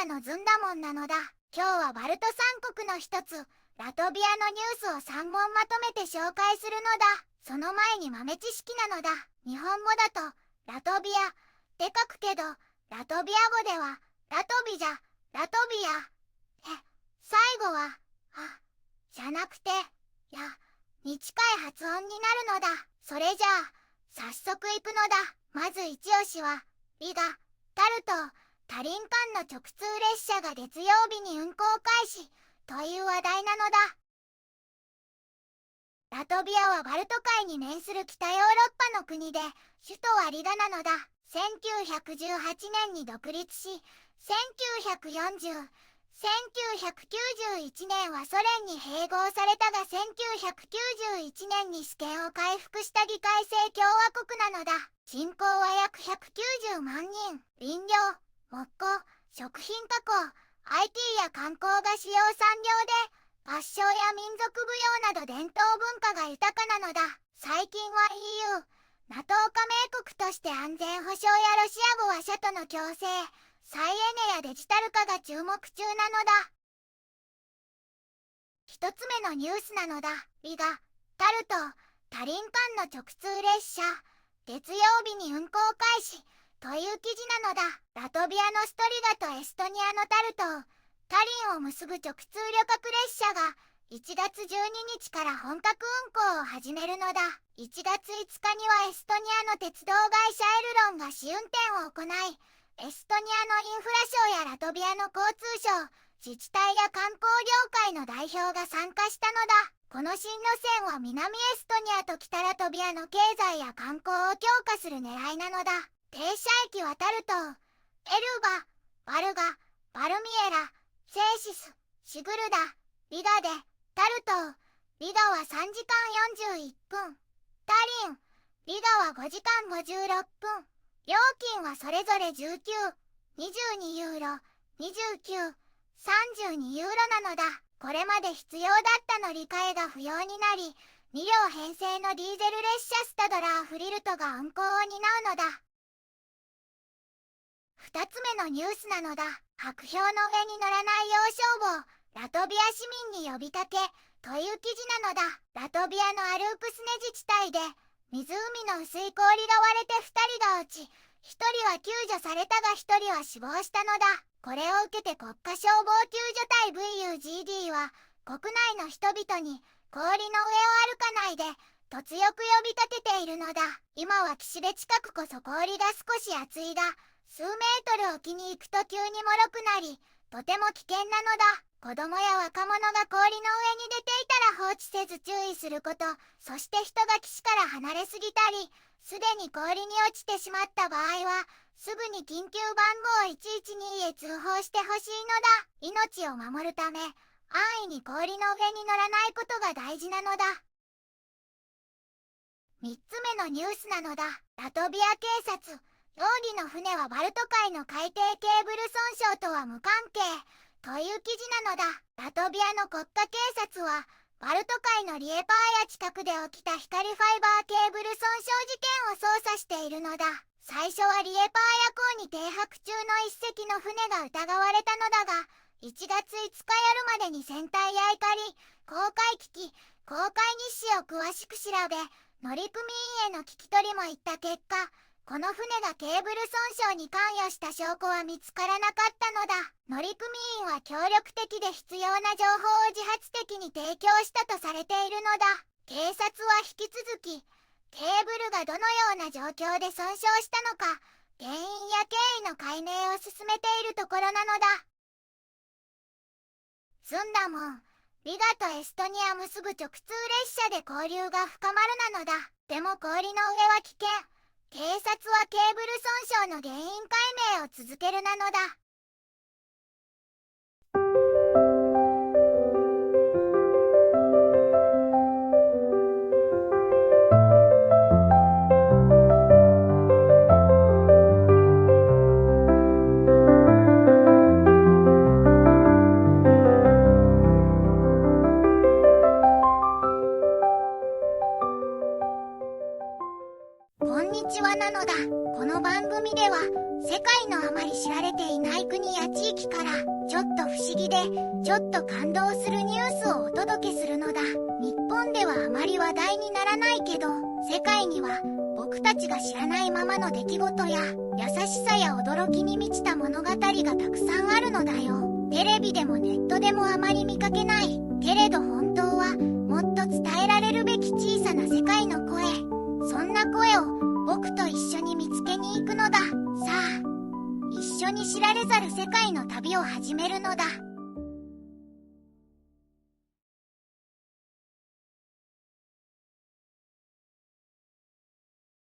アのズンダモンなのだ。今日はバルト三国の一つ、ラトビアのニュースを3本まとめて紹介するのだ。その前に豆知識なのだ。日本語だと、ラトビアって書くけど、ラトビア語では、ラトビじゃ、ラトビア。最後は、じゃなくて、や、に近い発音になるのだ。それじゃあ、早速行くのだ。まず一押しは、リガ、タルト、タリン間の直通列車が月曜日に運行開始、という話題なのだ。ラトビアはバルト海に面する北ヨーロッパの国で、首都はリガなのだ。1918年に独立し、1940、1991年はソ連に併合されたが1991年に主権を回復した議会制共和国なのだ。人口は約190万人。林業、木工、食品加工、IT や観光が主要産業で、合唱や民族舞踊など伝統文化が豊かなのだ。最近は EU、NATO 加盟国として安全保障やロシア語話者との共生、再エネやデジタル化が注目中なのだ。一つ目のニュースなのだ。リガ、タルト、タリン間の直通列車、月曜日に運行開始、という記事なのだ。ラトビアのストリガとエストニアのタルト、タリンを結ぶ直通旅客列車が1月12日から本格運行を始めるのだ。1月5日にはエストニアの鉄道会社エルロンが試運転を行い、エストニアのインフラ省やラトビアの交通省、自治体や観光業界の代表が参加したのだ。この新路線は南エストニアと北ラトビアの経済や観光を強化する狙いなのだ。停車駅はタルト、エルバ、バルガ、バルミエラ、セーシス、シグルダ、リガで、タルト、リガは3時間41分、タリン、リガは5時間56分。料金はそれぞれ19、22ユーロ、29、32ユーロなのだ。これまで必要だった乗り換えが不要になり、2両編成のディーゼル列車スタドラーフリルトが運行を担うのだ。2つ目のニュースなのだ。白氷の上に乗らない要衝をラトビア市民に呼びかけ、という記事なのだ。ラトビアのアループスネ自治体で、湖の薄い氷が割れて2人が落ち、1人は救助されたが1人は死亡したのだ。これを受けて国家消防救助隊 VUGD は国内の人々に氷の上を歩かないでと強く呼びかけているのだ。今は岸辺近くこそ氷が少し厚いが、数メートル沖に行くと急に脆くなり、とても危険なのだ。子供や若者が氷の上に出ていたら放置せず注意すること、そして人が岸から離れすぎたり、すでに氷に落ちてしまった場合は、すぐに緊急番号112へ通報してほしいのだ。命を守るため、安易に氷の上に乗らないことが大事なのだ。3つ目のニュースなのだ。ラトビア警察、容疑の船はバルト海の海底ケーブル損傷とは無関係、という記事なのだ。ラトビアの国家警察は、バルト海のリエパーヤ近くで起きた光ファイバーケーブル損傷事件を捜査しているのだ。最初はリエパーヤ港に停泊中の一隻の船が疑われたのだが、1月5日夜までに船体やいかり、航海機器、航海日誌を詳しく調べ、乗組員への聞き取りもいった結果、この船がケーブル損傷に関与した証拠は見つからなかったのだ。乗組員は協力的で必要な情報を自発的に提供したとされているのだ。警察は引き続き、ケーブルがどのような状況で損傷したのか、原因や経緯の解明を進めているところなのだ。ズンダモン、リガとエストニア結ぶ直通列車で交流が深まるなのだ。でも氷の上は危険。警察はケーブル損傷の原因解明を続けるなのだ。こんにちはなのだ。この番組では世界のあまり知られていない国や地域からちょっと不思議でちょっと感動するニュースをお届けするのだ。日本ではあまり話題にならないけど、世界には僕たちが知らないままの出来事や優しさや驚きに満ちた物語がたくさんあるのだよ。テレビでもネットでもあまり見かけないけれど本当はもっと伝えられるべき小さな世界の声、そんな声を僕と一緒に見つけに行くのだ。さあ、一緒に知られざる世界の旅を始めるのだ。